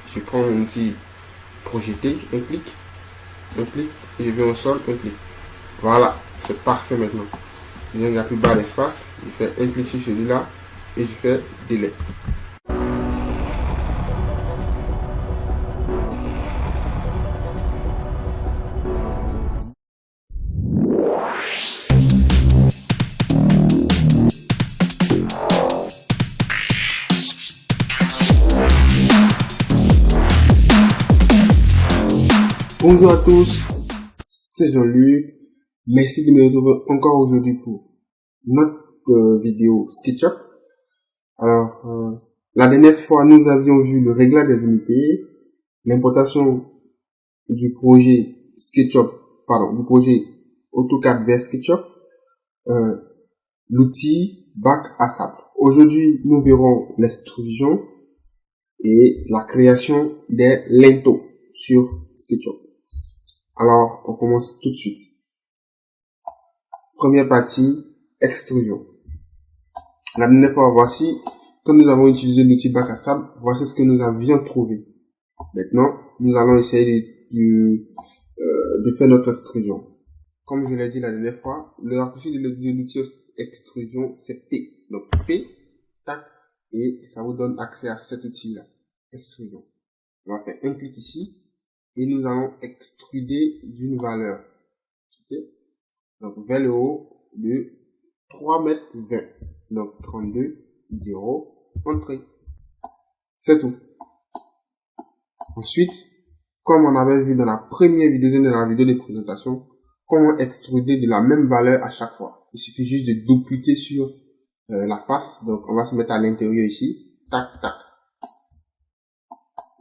Je prends mon outil projeter, un clic, et je vais au sol, un clic. Voilà, c'est parfait maintenant. Je viens à plus bas d'espace, je fais un clic sur celui-là et je fais délai. Bonjour à tous, c'est Jean-Luc. Merci de me retrouver encore aujourd'hui pour notre vidéo SketchUp. Alors, la dernière fois, nous avions vu le réglage des unités, l'importation du projet SketchUp, du projet AutoCAD vers SketchUp, l'outil bac à sable. Aujourd'hui, nous verrons l'extrusion et la création des linteaux sur SketchUp. Alors, on commence tout de suite. Première partie, extrusion. La dernière fois, voici, comme nous avons utilisé l'outil bac à sable, voici ce que nous avions trouvé. Maintenant, nous allons essayer de faire notre extrusion. Comme je l'ai dit la dernière fois, le raccourci de l'outil extrusion, c'est P. Donc, P, tac, et ça vous donne accès à cet outil-là, extrusion. On va faire un clic ici. Et nous allons extruder d'une valeur. Okay. Donc, vers le haut de 3,20 m. Donc, 32, 0, entrée. C'est tout. Ensuite, comme on avait vu dans la première vidéo, dans la vidéo de présentation, comment extruder de la même valeur à chaque fois. Il suffit juste de dupliquer sur la face. Donc, on va se mettre à l'intérieur ici. Tac, tac.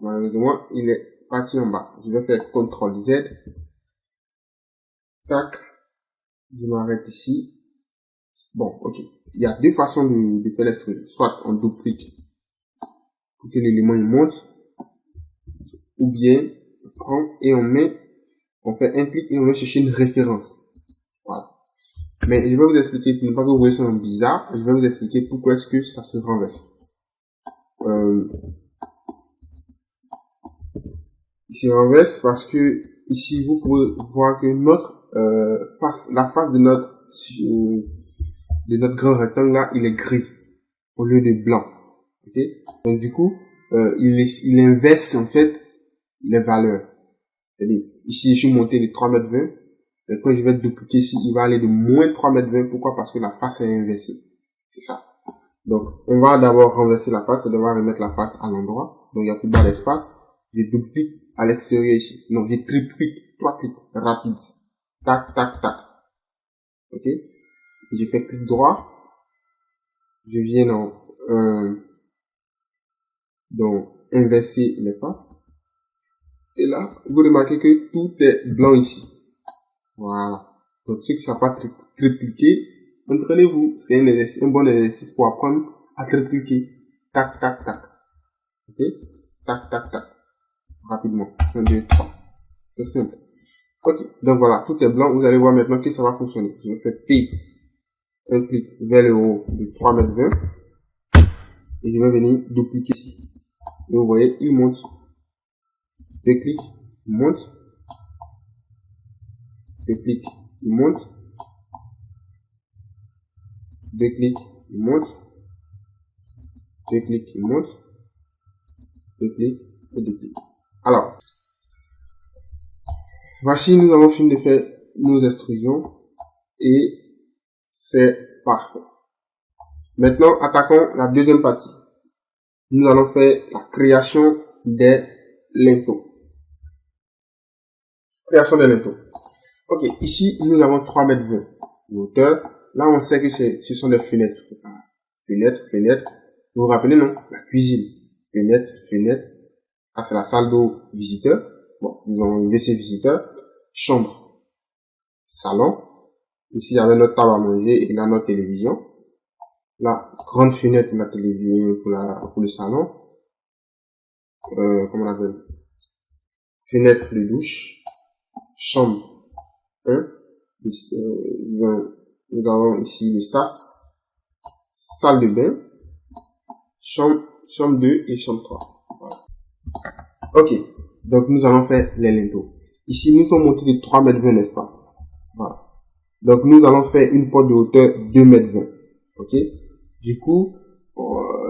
Malheureusement, il est parti en bas. Je vais faire CTRL Z. Tac. Je m'arrête ici. Bon, ok. Il y a deux façons de faire l'extrusion. Soit on duplique pour que l'élément il monte. Ou bien on prend et on fait un clic et on va chercher une référence. Voilà. Mais je vais vous expliquer, pour ne pas que vous voyez ça en bizarre, je vais vous expliquer pourquoi est-ce que ça se renverse. Il se renverse parce que ici vous pouvez voir que la face de notre grand rectangle là, il est gris au lieu de blanc. Okay? Donc du coup, il inverse en fait les valeurs. C'est-à-dire, ici je suis monté de 3,20 m, et quand je vais dupliquer ici, il va aller de moins 3,20 m. Pourquoi? Parce que la face est inversée. C'est ça. Donc on va d'abord renverser la face et devoir remettre la face à l'endroit. Donc il n'y a plus bas d'espace. Je duplique à l'extérieur ici. Non, je triplique, 3 clics rapides. Tac, tac, tac. Ok. Je fais clic droit. Je viens dans inverser les faces. Et là, vous remarquez que tout est blanc ici. Voilà. Donc, ceux qui ne savent pas tripliquer, entraînez-vous. C'est un bon exercice pour apprendre à tripliquer. Tac, tac, tac. Ok. Tac, tac, tac. Rapidement. 1, 2, 3. C'est simple. Ok. Donc voilà, tout est blanc. Vous allez voir maintenant que ça va fonctionner. Je vais faire P. Un clic vers le haut de 3,20 m. Et je vais venir dupliquer ici. Et vous voyez, il monte. Deux clics, il monte. Deux clics, il monte. Deux clics, il monte. Deux clics, il monte. Deux clics et deux clics. Alors, voici, nous avons fini de faire nos extrusions et c'est parfait. Maintenant, attaquons la deuxième partie. Nous allons faire la création des linteaux. Création des linteaux. Ok, ici, nous avons 3,20 m de hauteur. Là, on sait que ce sont des fenêtres. Fenêtre, fenêtre. Vous vous rappelez, non? La cuisine. Fenêtre, fenêtre. Ah, c'est la salle d'eau visiteur. Bon, nous avons WC visiteur. Chambre. Salon. Ici, il y avait notre table à manger et là, notre télévision. La grande fenêtre pour la télévision, pour le salon. Comment on appelle? Fenêtre de douche. Chambre 1. Nous avons ici le sas. Salle de bain. Chambre 2 et chambre 3. Voilà. Ok. Donc, nous allons faire les linteaux. Ici, nous sommes montés de 3 mètres 20, n'est-ce pas? Voilà. Donc, nous allons faire une porte de hauteur 2 mètres 20. Ok. Du coup,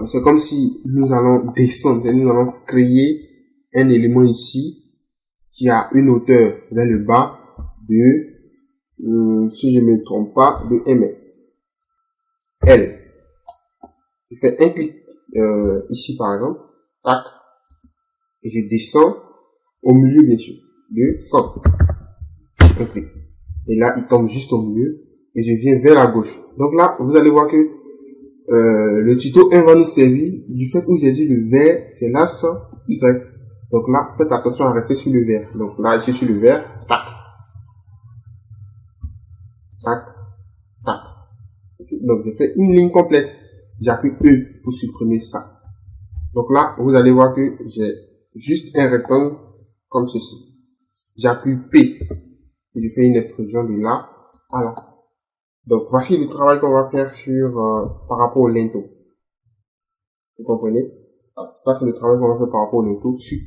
c'est comme si nous allons descendre, nous allons créer un élément ici qui a une hauteur vers le bas de, si je ne me trompe pas, de 1 mètre. L. Je fais un clic ici par exemple, tac, et je descends au milieu bien sûr, de 100. Un clic. Et là, il tombe juste au milieu et je viens vers la gauche. Donc là, vous allez voir que le tuto 1 va nous servir du fait où j'ai dit le vert, c'est l'axe Y. Donc là, faites attention à rester sur le vert. Donc là, je suis sur le vert, tac, tac, tac. Donc je fais une ligne complète. J'appuie E pour supprimer ça. Donc là, vous allez voir que j'ai juste un rectangle comme ceci. J'appuie P et je fais une extrusion de là à là. Donc voici le travail qu'on va faire sur par rapport au linteau. Vous comprenez? Alors, ça c'est le travail qu'on va faire par rapport au linteau sur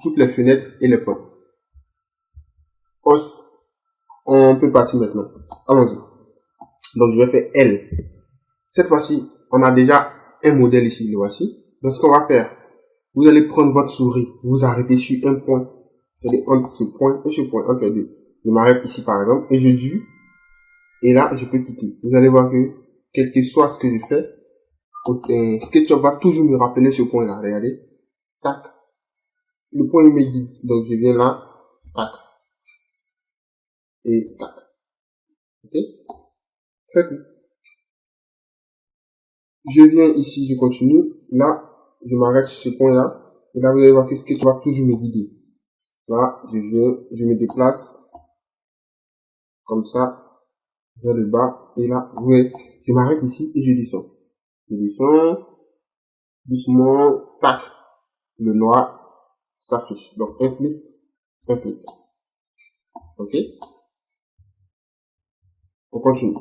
toutes les fenêtres et les portes. On peut partir maintenant. Allons-y. Donc je vais faire L. Cette fois-ci, on a déjà un modèle ici, le voici. Donc ce qu'on va faire, vous allez prendre votre souris, vous arrêtez sur un point, c'est-à-dire entre ce point et ce point, entre les deux. Je m'arrête ici par exemple et je dis, et là je peux quitter. Vous allez voir que quel que soit ce que je fais, SketchUp va toujours me rappeler ce point-là. Regardez, tac, le point il me guide. Donc je viens là, tac, et tac. Ok, c'est tout. Je viens ici, je continue. Là, je m'arrête sur ce point-là. Et là, vous allez voir que SketchUp va toujours me guider. Là, je viens, je me déplace comme ça vers le bas. Et là, vous voyez, je m'arrête ici et je descends. Je descends doucement, tac. Le noir s'affiche. Donc, un clic, un clic. Ok? On continue.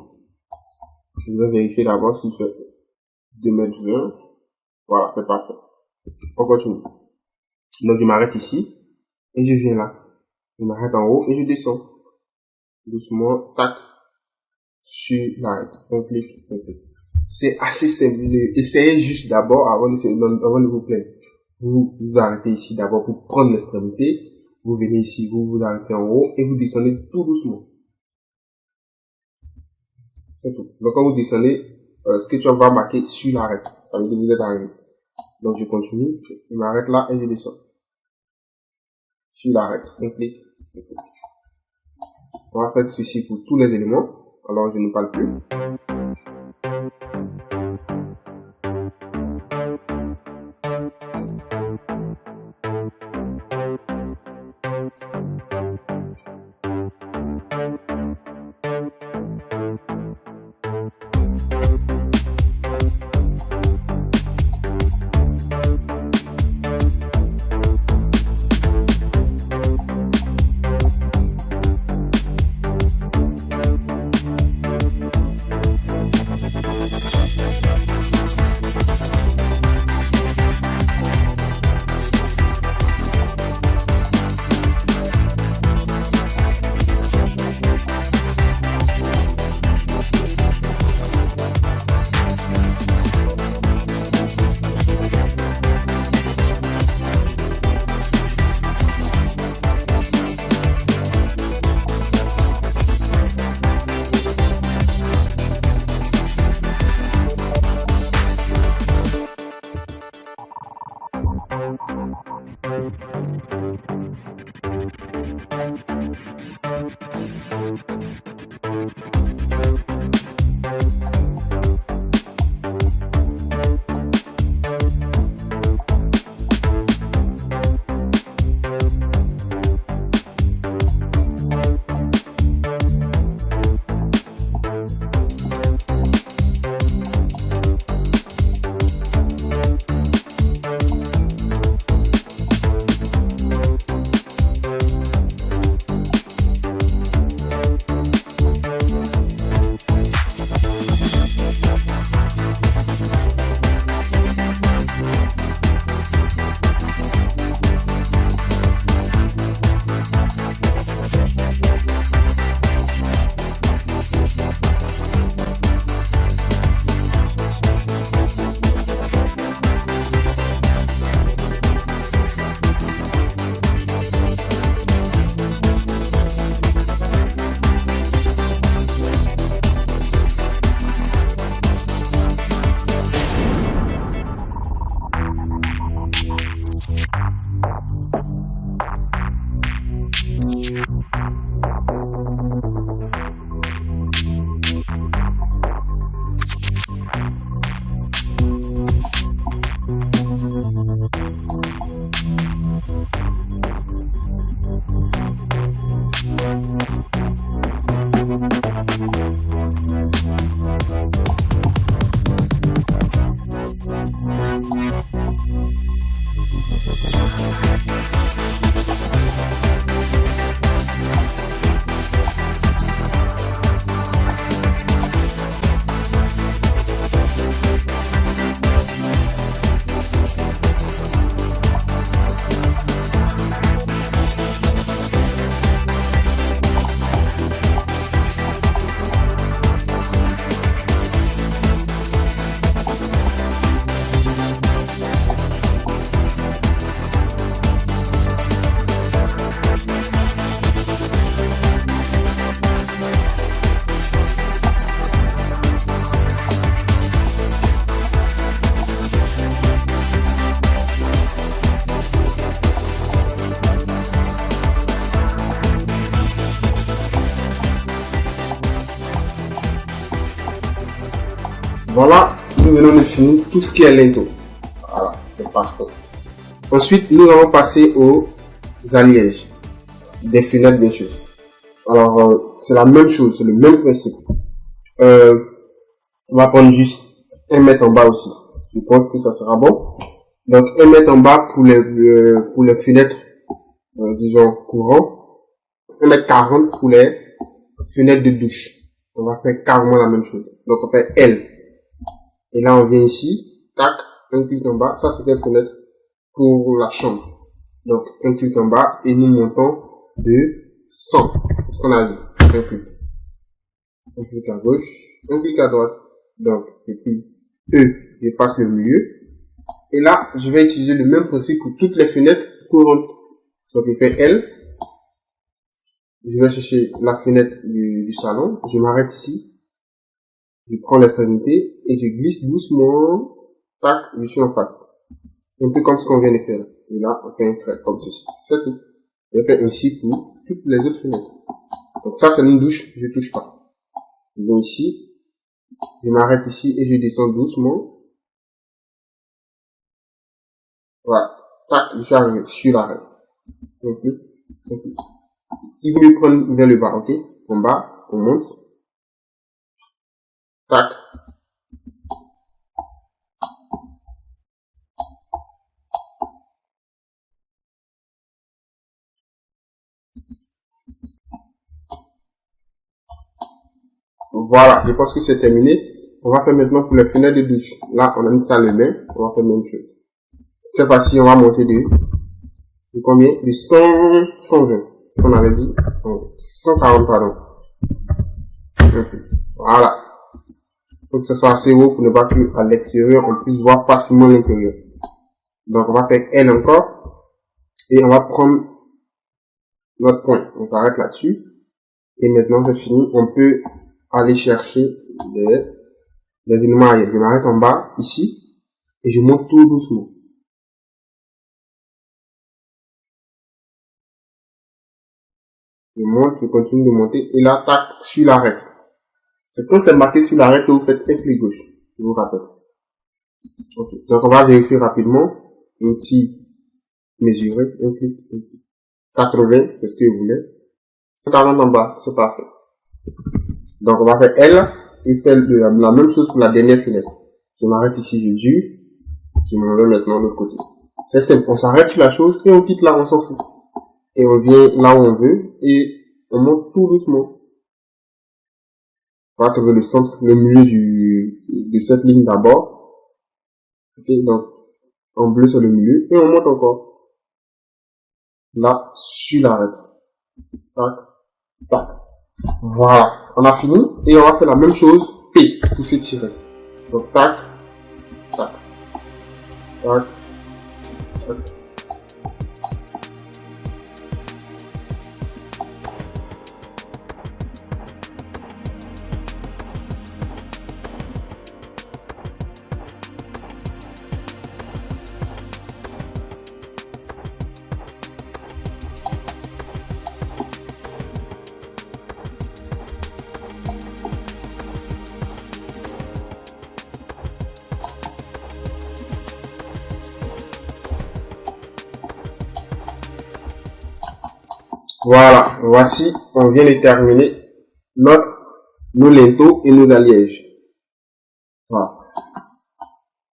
Je vais vérifier d'abord s'il fait 2 mètres 20. Voilà, c'est parfait. On continue. Donc, je m'arrête ici et je viens là. Je m'arrête en haut et je descends. Doucement, tac, sur l'arrêt. Un clic, un clic. C'est assez simple. Essayez juste d'abord, avant de vous plaindre. Vous vous arrêtez ici d'abord pour prendre l'extrémité. Vous venez ici, vous vous arrêtez en haut et vous descendez tout doucement. C'est tout. Donc, quand vous descendez, SketchUp va marquer sur l'arrêt. Ça veut dire que vous êtes arrivé. Donc, je continue. Je m'arrête là et je descends. Sur l'arrêt. Un clic. Un clic. On va faire ceci pour tous les éléments. Alors, je ne parle plus. Voilà, nous venons de finir tout ce qui est linteau. Voilà, c'est parfait. Ensuite, nous allons passer aux alliages. Des fenêtres, bien sûr. Alors, c'est la même chose, c'est le même principe. On va prendre juste 1 mètre en bas aussi. Je pense que ça sera bon. Donc, 1 mètre en bas pour les fenêtres, disons, courants. 1 mètre 40 pour les fenêtres de douche. On va faire carrément la même chose. Donc, on fait L. Et là, on vient ici. Tac. Un clic en bas. Ça, c'est une fenêtre pour la chambre. Donc, un clic en bas. Et nous montons de 100. C'est ce qu'on a dit. Un clic. Un clic à gauche. Un clic à droite. Donc, et puis, E, j'efface le milieu. Et là, je vais utiliser le même principe pour toutes les fenêtres courantes. Donc, je fais L. Je vais chercher la fenêtre du salon. Je m'arrête ici. Je prends l'extrémité et je glisse doucement. Tac, je suis en face. Un peu comme ce qu'on vient de faire. Et là, on fait un trait comme ceci. C'est tout. Je fais ainsi pour toutes les autres fenêtres. Donc ça, c'est une douche. Je touche pas. Je viens ici. Je m'arrête ici et je descends doucement. Voilà. Tac, je suis arrivé sur l'arrêt. Donc, il vaut mieux prendre vers le bas, ok? En bas, on monte. Tac. Voilà, je pense que c'est terminé. On va faire maintenant pour les fenêtres de douche. Là, on a mis ça le bain. On va faire la même chose. Cette fois-ci, on va monter de combien? De 120. Ce qu'on avait dit. 140, pardon. Voilà. Faut que ce soit assez haut pour ne pas qu'à l'extérieur, on puisse voir facilement l'intérieur. Donc, on va faire L encore. Et on va prendre notre point. On s'arrête là-dessus. Et maintenant, c'est fini. On peut aller chercher les éléments arrière. Je m'arrête en bas, ici. Et je monte tout doucement. Je monte, je continue de monter. Et là, tac, sur l'arrêt. C'est quand c'est marqué sur l'arrêt que vous faites un clic gauche. Je vous rappelle. Okay. Donc, on va vérifier rapidement. Un petit mesurer. Un clic. 80, c'est ce que vous voulez. 140 en bas, c'est parfait. Donc, on va faire L et faire la même chose pour la dernière fenêtre. Je m'arrête ici, je dure. Je m'en vais maintenant de l'autre côté. C'est simple. On s'arrête sur la chose et on quitte là, on s'en fout. Et on vient là où on veut et on monte tout doucement. On va trouver le centre, le milieu de cette ligne d'abord. Ok, donc, en bleu sur le milieu et on monte encore. Là, sur l'arrêt. Tac, tac. Voilà. On a fini et on va faire la même chose P pour s'étirer. Donc, tac, tac, tac, tac. Voilà, voici, on vient de terminer nos linteaux et nos alliages. Voilà.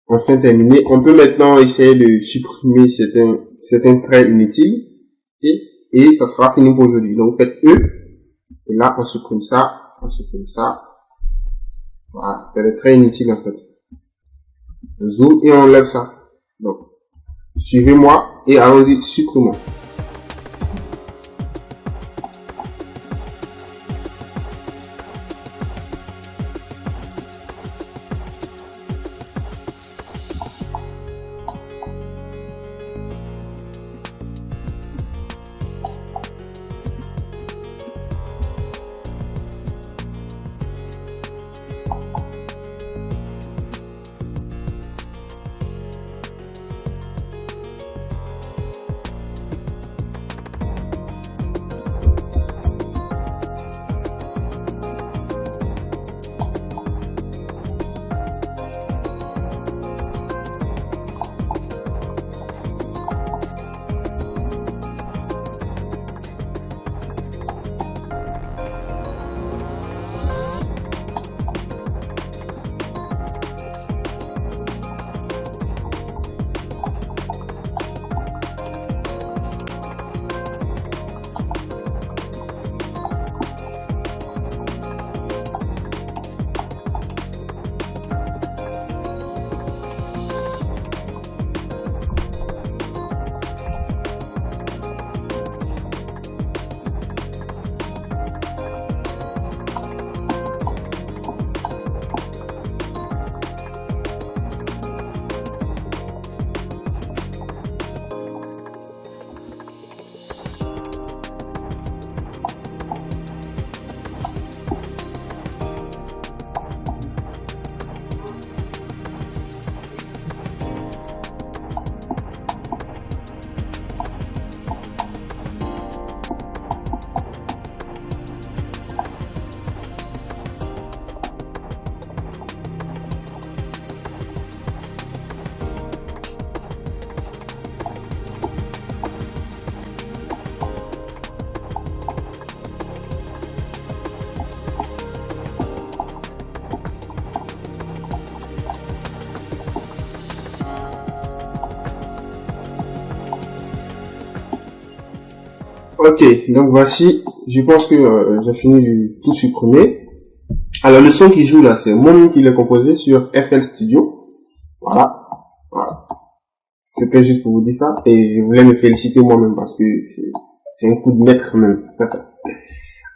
Enfin terminé. On peut maintenant essayer de supprimer certains traits inutiles. Et ça sera fini pour aujourd'hui. Donc vous faites E. Et là, on supprime ça. On supprime ça. Voilà, c'est des traits inutiles en fait. On zoome et on enlève ça. Donc, suivez-moi et allons-y, supprimons. Ok, donc voici, je pense que j'ai fini de tout supprimer. Alors le son qui joue là, c'est moi qui l'ai composé sur FL Studio. Voilà. C'était juste pour vous dire ça. Et je voulais me féliciter moi-même parce que c'est un coup de maître quand même.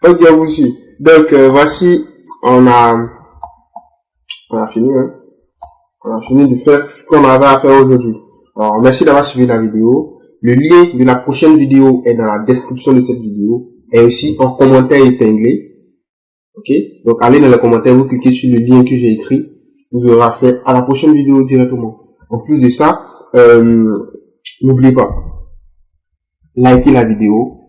Ok, vous aussi. Donc voici, on a fini, hein. On a fini de faire ce qu'on avait à faire aujourd'hui. Alors merci d'avoir suivi la vidéo. Le lien de la prochaine vidéo est dans la description de cette vidéo et aussi en commentaire épinglé. Ok, donc allez dans les commentaires, vous cliquez sur le lien que j'ai écrit, vous aurez accès à la prochaine vidéo directement. En plus de ça, n'oubliez pas, likez la vidéo.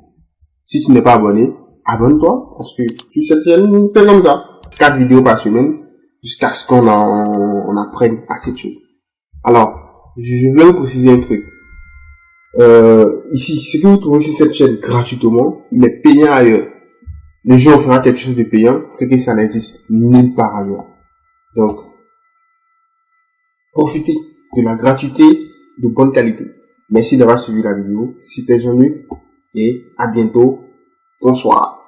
Si tu n'es pas abonné, abonne-toi parce que sur cette chaîne, c'est comme ça. 4 vidéos par semaine jusqu'à ce qu'on apprenne assez de choses. Alors, je voulais vous préciser un truc. Ici, ce que vous trouvez sur cette chaîne gratuitement, il est payant ailleurs. Le jour où on fera quelque chose de payant, c'est que ça n'existe nulle part ailleurs. Donc, profitez de la gratuité de bonne qualité. Merci d'avoir suivi la vidéo. C'était Jean-Luc et à bientôt. Bonsoir.